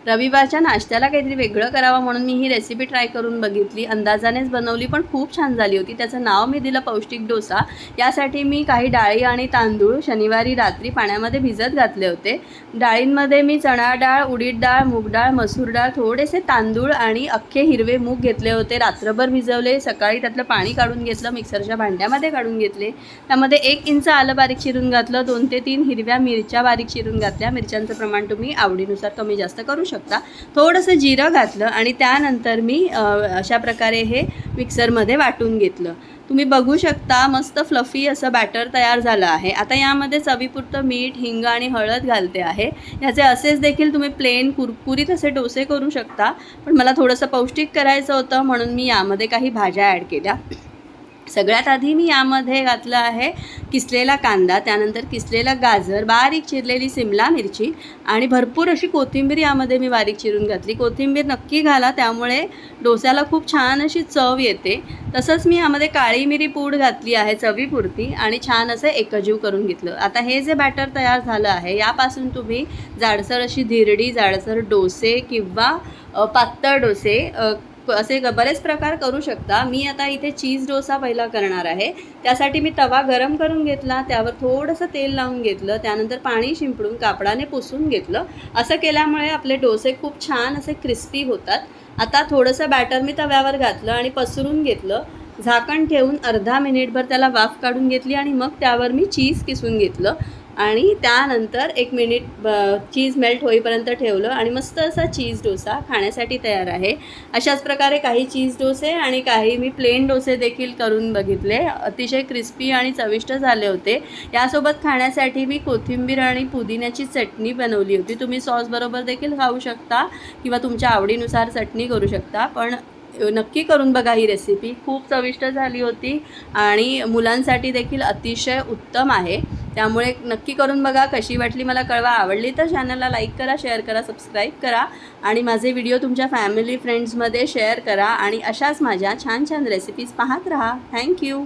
रविवारच्या नाश्त्याला काहीतरी वेगळं करावं म्हणून मी ही रेसिपी ट्राय करून बघितली. अंदाजानेच बनवली पण खूप छान झाली होती. त्याचं नाव मी दिलं पौष्टिक डोसा. यासाठी मी काही डाळी आणि तांदूळ शनिवारी रात्री पाण्यामध्ये भिजत घातले होते. डाळींमध्ये मी चणा डाळ, उडीद डाळ, मूग डाळ, मसूर डाळ, थोडेसे तांदूळ आणि अख्खे हिरवे मूग घेतले होते. रात्रभर भिजवले. सकाळी त्यातलं पाणी काढून घेतलं, मिक्सरच्या भांड्यामध्ये काढून घेतले. त्यामध्ये 1 इंच आलं बारीक चिरून घातलं, 2 ते 3 हिरव्या मिरच्या बारीक चिरून घातल्या. मिरच्यांचं प्रमाण तुम्ही आवडीनुसार कमी जास्त करू शकता. थोडंसं जिरं घातलं आणि त्यानंतर मी अशा प्रकारे हे मिक्सरमध्ये वाटून घेतलं. तुम्ही बघू शकता मस्त फ्लफी असं बॅटर तयार झालं आहे. आता यामध्ये चवीपुरतं मीठ, हिंग आणि हळद घालते आहे. ह्याचे असेच देखील तुम्ही प्लेन कुरकुरीत असे डोसे करू शकता, पण मला थोडंसं पौष्टिक करायचं होतं म्हणून मी यामध्ये काही भाज्या ॲड केल्या. सगळ्यात आधी मी यामध्ये घातलं आहे किसलेला कांदा, त्यानंतर किसलेला गाजर, बारीक चिरलेली सिमला मिरची आणि भरपूर अशी कोथिंबीर यामध्ये मी बारीक चिरून घातली. कोथिंबीर नक्की घाला, त्यामुळे डोस्याला खूप छान अशी चव येते. तसंच मी यामध्ये काळी मिरी पूड घातली आहे चवीपुरती आणि छान असं एकजीव करून घेतलं. आता हे जे बॅटर तयार झालं आहे यापासून तुम्ही जाडसर अशी धिरडी, जाडसर डोसे किंवा पातळ डोसे असे बरेच प्रकार करू शकता. मी आता इथे चीज डोसा पहिला करणार आहे. त्यासाठी मी तवा गरम करून घेतला, त्यावर थोडंसं तेल लावून घेतलं, त्यानंतर पाणी शिंपडून कापडाने पुसून घेतलं. असं केल्यामुळे आपले डोसे खूप छान असे क्रिस्पी होतात. आता थोडंसं बॅटर मी तव्यावर घातलं आणि पसरून घेतलं. झाकण ठेवून अर्धा मिनिटभर त्याला वाफ काढून घेतली आणि मग त्यावर मी चीज किसून घेतलं आणि त्यानंतर 1 मिनिट चीज मेल्ट होईपर्यंत ठेवलं आणि मस्त असा चीज डोसा खाण्यासाठी तयार आहे. अशाच प्रकारे काही चीज डोसे आणि काही मी प्लेन डोसे देखील करून बघितले. अतिशय क्रिस्पी आणि चविष्ट झाले होते. यासोबत खाण्यासाठी मी कोथिंबीर आणि पुदिन्याची चटणी बनवली होती. तुम्ही सॉसबरोबर देखील खाऊ शकता किंवा तुमच्या आवडीनुसार चटणी करू शकता, पण नक्की करून बघा. ही रेसिपी खूप चविष्ट झाली होती आणि मुलांसाठी देखील अतिशय उत्तम आहे. त्यामुळे नक्की करून बघा. कशी वाटली मला कळवा. आवडली तर चॅनलला लाईक करा, शेअर करा, सबस्क्राईब करा आणि माझे व्हिडिओ तुमच्या फॅमिली फ्रेंड्समध्ये शेअर करा आणि अशाच माझ्या छान छान रेसिपीज पाहत राहा. थँक्यू.